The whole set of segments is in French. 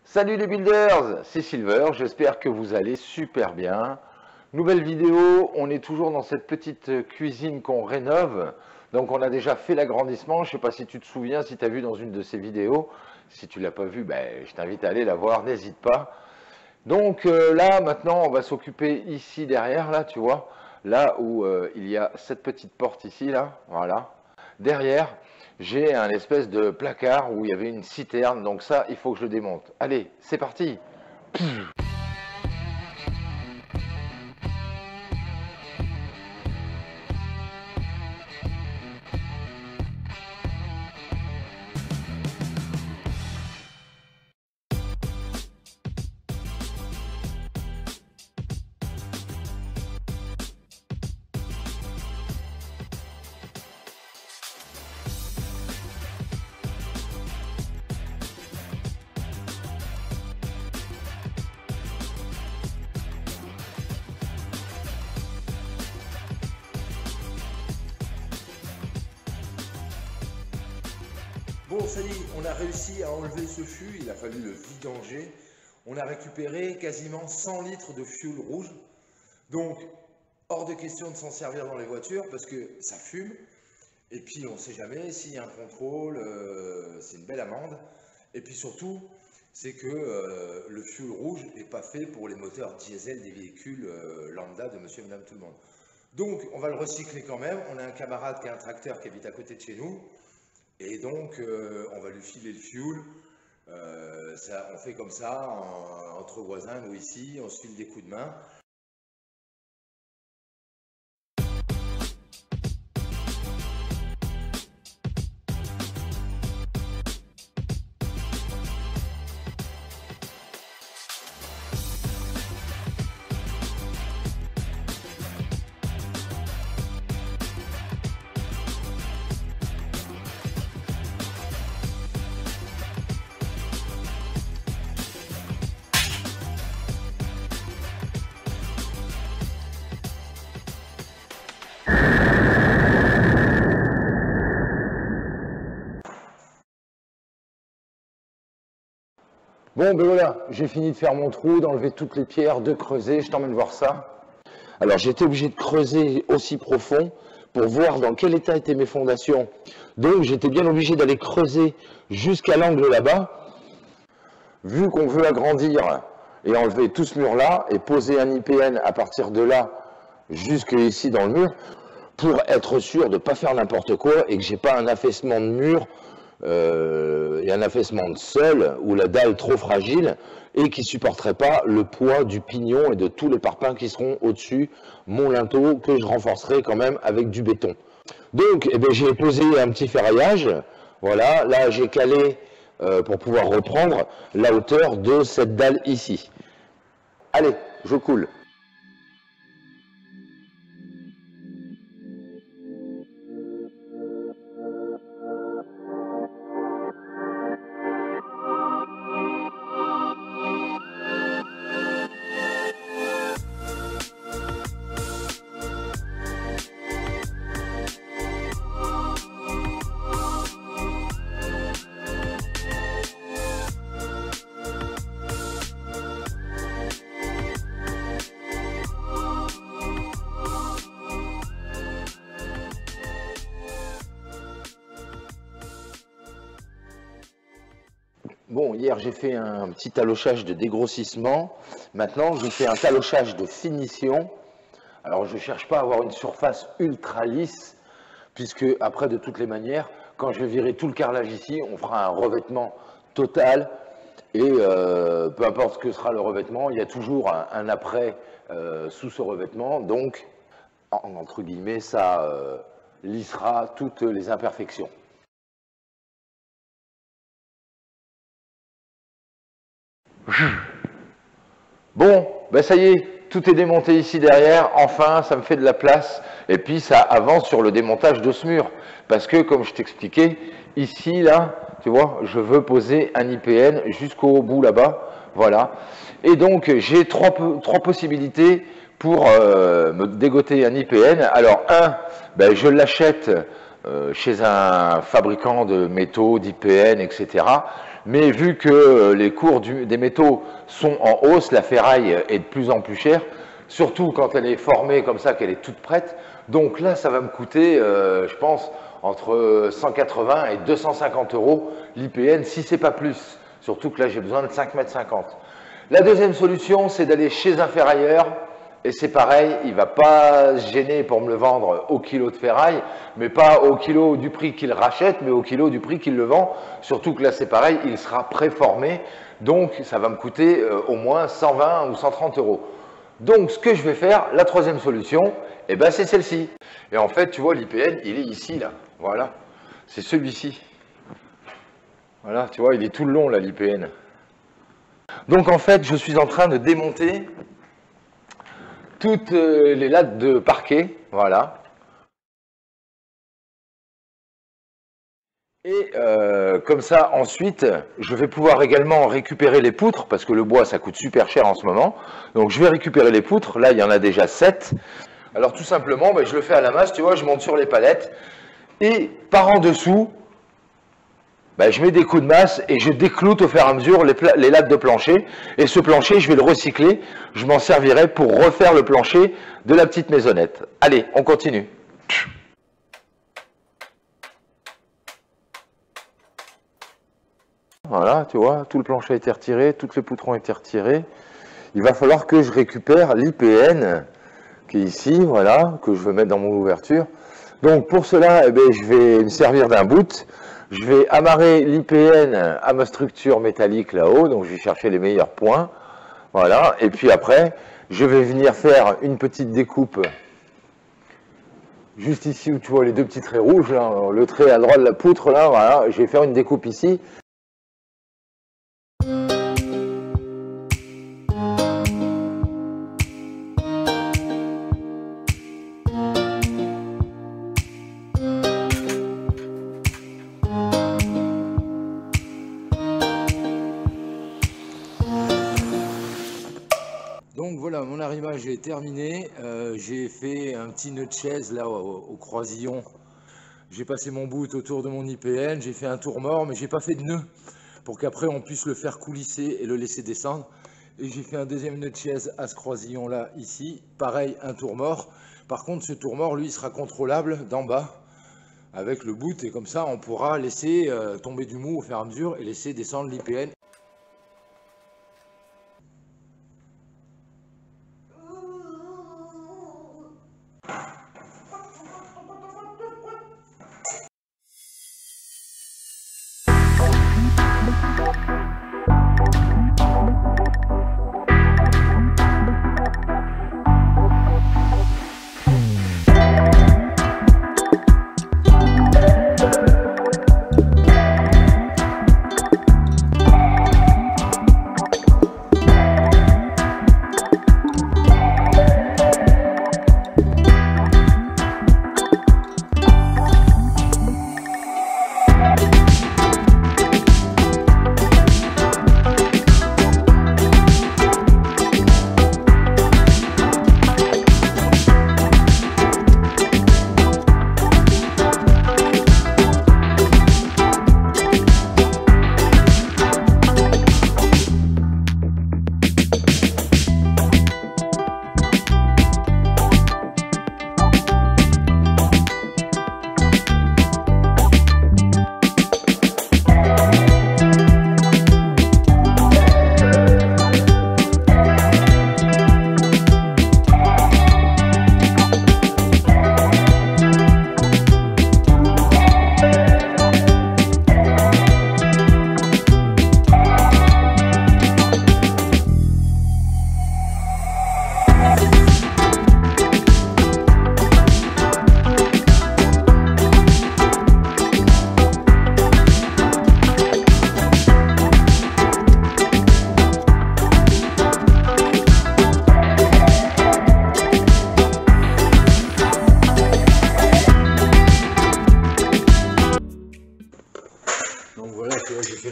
Salut les builders, c'est Silver, j'espère que vous allez super bien. Nouvelle vidéo, on est toujours dans cette petite cuisine qu'on rénove. Donc on a déjà fait l'agrandissement, je ne sais pas si tu te souviens, si tu as vu dans une de ces vidéos. Si tu ne l'as pas vu, ben, je t'invite à aller la voir, n'hésite pas. Donc là, maintenant, on va s'occuper ici derrière, là, tu vois, là où il y a cette petite porte ici, là, voilà. Derrière, j'ai un espèce de placard où il y avait une citerne, donc ça, il faut que je le démonte. Allez, c'est parti. Bon, ça y est, on a réussi à enlever ce fût, il a fallu le vidanger. On a récupéré quasiment 100 litres de fioul rouge. Donc, hors de question de s'en servir dans les voitures parce que ça fume. Et puis, on ne sait jamais s'il y a un contrôle, c'est une belle amende. Et puis surtout, c'est que le fioul rouge n'est pas fait pour les moteurs diesel des véhicules lambda de monsieur et madame tout le monde. Donc, on va le recycler quand même. On a un camarade qui a un tracteur qui habite à côté de chez nous. Et donc, on va lui filer le fioul. On fait comme ça, entre voisins, nous ici, on se file des coups de main. Bon, ben voilà, j'ai fini de faire mon trou, d'enlever toutes les pierres, de creuser, je t'emmène voir ça. Alors j'étais obligé de creuser aussi profond pour voir dans quel état étaient mes fondations. Donc j'étais bien obligé d'aller creuser jusqu'à l'angle là-bas. Vu qu'on veut agrandir et enlever tout ce mur-là et poser un IPN à partir de là jusqu'ici dans le mur, pour être sûr de ne pas faire n'importe quoi et que j'ai pas un affaissement de mur et un affaissement de sol ou la dalle trop fragile et qui supporterait pas le poids du pignon et de tous les parpaings qui seront au-dessus mon linteau que je renforcerai quand même avec du béton. Donc eh bien, j'ai posé un petit ferraillage, voilà, là j'ai calé pour pouvoir reprendre la hauteur de cette dalle ici. Allez, je coule. Bon, hier j'ai fait un petit talochage de dégrossissement. Maintenant, j'ai fait un talochage de finition. Alors, je ne cherche pas à avoir une surface ultra lisse, puisque après, de toutes les manières, quand je vais virer tout le carrelage ici, on fera un revêtement total. Et peu importe ce que sera le revêtement, il y a toujours un après sous ce revêtement. Donc, entre guillemets, ça lissera toutes les imperfections. Bon, ben ça y est, tout est démonté ici derrière, enfin ça me fait de la place, et puis ça avance sur le démontage de ce mur, parce que comme je t'expliquais, ici là, tu vois, je veux poser un IPN jusqu'au bout là-bas, voilà, et donc j'ai trois possibilités pour me dégoter un IPN. Alors un, ben, je l'achète chez un fabricant de métaux, d'IPN, etc. Mais vu que les cours des métaux sont en hausse, la ferraille est de plus en plus chère, surtout quand elle est formée comme ça, qu'elle est toute prête. Donc là, ça va me coûter, je pense, entre 180 et 250 € l'IPN, si c'est pas plus. Surtout que là, j'ai besoin de 5,50 m. La deuxième solution, c'est d'aller chez un ferrailleur. Et c'est pareil, il ne va pas se gêner pour me le vendre au kilo de ferraille, mais pas au kilo du prix qu'il rachète, mais au kilo du prix qu'il le vend. Surtout que là, c'est pareil, il sera préformé, donc ça va me coûter au moins 120 ou 130 €. Donc, ce que je vais faire, la troisième solution, eh ben, c'est celle-ci. Et en fait, tu vois, l'IPN, il est ici, là. Voilà. C'est celui-ci. Voilà, tu vois, il est tout le long, là, l'IPN. Donc, en fait, je suis en train de démonter toutes les lattes de parquet, voilà. Et comme ça, ensuite, je vais pouvoir également récupérer les poutres, parce que le bois, ça coûte super cher en ce moment. Donc, je vais récupérer les poutres. Là, il y en a déjà 7. Alors, tout simplement, ben, je le fais à la masse, tu vois, je monte sur les palettes. Et par en dessous, ben, je mets des coups de masse et je décloute au fur et à mesure les lattes de plancher. Et ce plancher, je vais le recycler. Je m'en servirai pour refaire le plancher de la petite maisonnette. Allez, on continue. Voilà, tu vois, tout le plancher a été retiré, toutes les poutres ont été retirées. Il va falloir que je récupère l'IPN qui est ici, voilà, que je vais mettre dans mon ouverture. Donc pour cela, eh bien, je vais me servir d'un bout. Je vais amarrer l'IPN à ma structure métallique là-haut, donc je vais chercher les meilleurs points. Voilà, et puis après, je vais venir faire une petite découpe juste ici où tu vois les deux petits traits rouges, là, le trait à droite de la poutre, là, voilà, je vais faire une découpe ici. Donc voilà, mon arrimage est terminé. J'ai fait un petit nœud de chaise là au croisillon. J'ai passé mon bout autour de mon IPN, j'ai fait un tour mort, mais j'ai pas fait de nœud pour qu'après on puisse le faire coulisser et le laisser descendre. Et j'ai fait un deuxième nœud de chaise à ce croisillon là, ici. Pareil, un tour mort. Par contre, ce tour mort, lui, sera contrôlable d'en bas avec le bout. Et comme ça, on pourra laisser tomber du mou au fur et à mesure et laisser descendre l'IPN.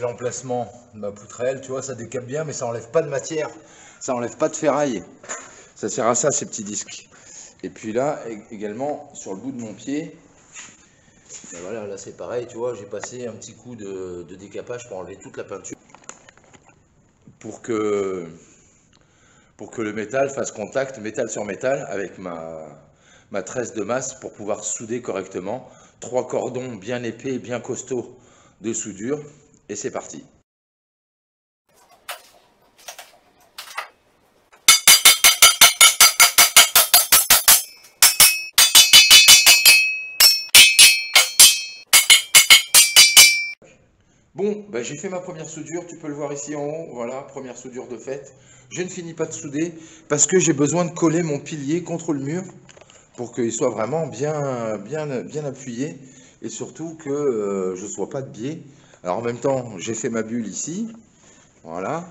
L'emplacement de ma poutrelle, tu vois, ça décape bien, mais ça enlève pas de matière, ça enlève pas de ferraille. Ça sert à ça, ces petits disques. Et puis là, également, sur le bout de mon pied, Ben voilà, là c'est pareil, tu vois, j'ai passé un petit coup de décapage pour enlever toute la peinture. Pour que le métal fasse contact, métal sur métal, avec ma tresse de masse pour pouvoir souder correctement. 3 cordons bien épais, bien costauds de soudure, et c'est parti. Bon, ben j'ai fait ma première soudure, tu peux le voir ici en haut, voilà, première soudure de fait. Je ne finis pas de souder parce que j'ai besoin de coller mon pilier contre le mur pour qu'il soit vraiment bien appuyé et surtout que je ne sois pas de biais. Alors en même temps, j'ai fait ma bulle ici, voilà.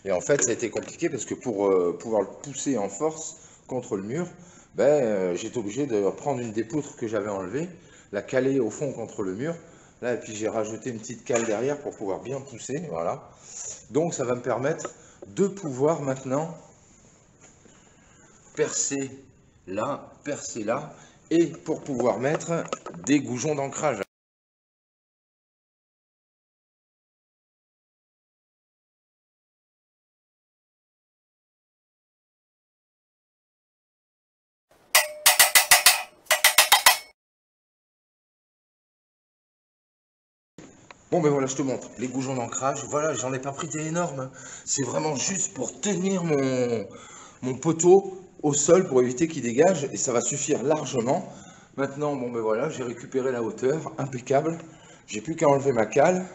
Et en fait, ça a été compliqué parce que pour pouvoir le pousser en force contre le mur, j'étais obligé de prendre une des poutres que j'avais enlevée, la caler au fond contre le mur. Là, et puis j'ai rajouté une petite cale derrière pour pouvoir bien pousser, voilà. Donc ça va me permettre de pouvoir maintenant percer là, et pour pouvoir mettre des goujons d'ancrage. Bon ben voilà, je te montre les goujons d'ancrage. Voilà, j'en ai pas pris des énormes. C'est vraiment juste pour tenir mon poteau au sol pour éviter qu'il dégage et ça va suffire largement. Maintenant, bon ben voilà, j'ai récupéré la hauteur, impeccable. J'ai plus qu'à enlever ma cale.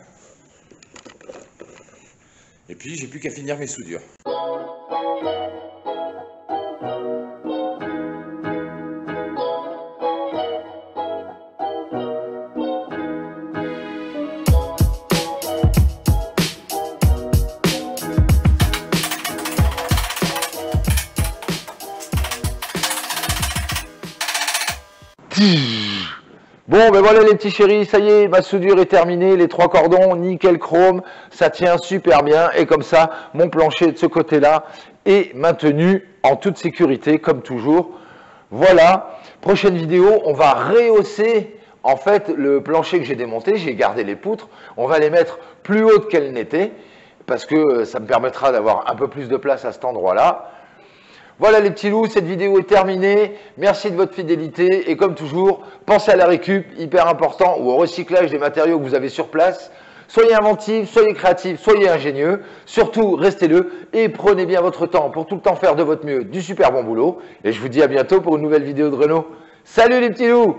Et puis j'ai plus qu'à finir mes soudures. Bon, ben voilà les petits chéris, ça y est, ma soudure est terminée, les 3 cordons, nickel chrome, ça tient super bien. Et comme ça, mon plancher de ce côté-là est maintenu en toute sécurité, comme toujours. Voilà, prochaine vidéo, on va rehausser en fait le plancher que j'ai démonté, j'ai gardé les poutres, on va les mettre plus hautes qu'elles n'étaient, parce que ça me permettra d'avoir un peu plus de place à cet endroit-là. Voilà les petits loups, cette vidéo est terminée. Merci de votre fidélité et comme toujours, pensez à la récup, hyper important, ou au recyclage des matériaux que vous avez sur place. Soyez inventifs, soyez créatifs, soyez ingénieux. Surtout, restez-le et prenez bien votre temps pour tout le temps faire de votre mieux du super bon boulot. Et je vous dis à bientôt pour une nouvelle vidéo de Renault. Salut les petits loups!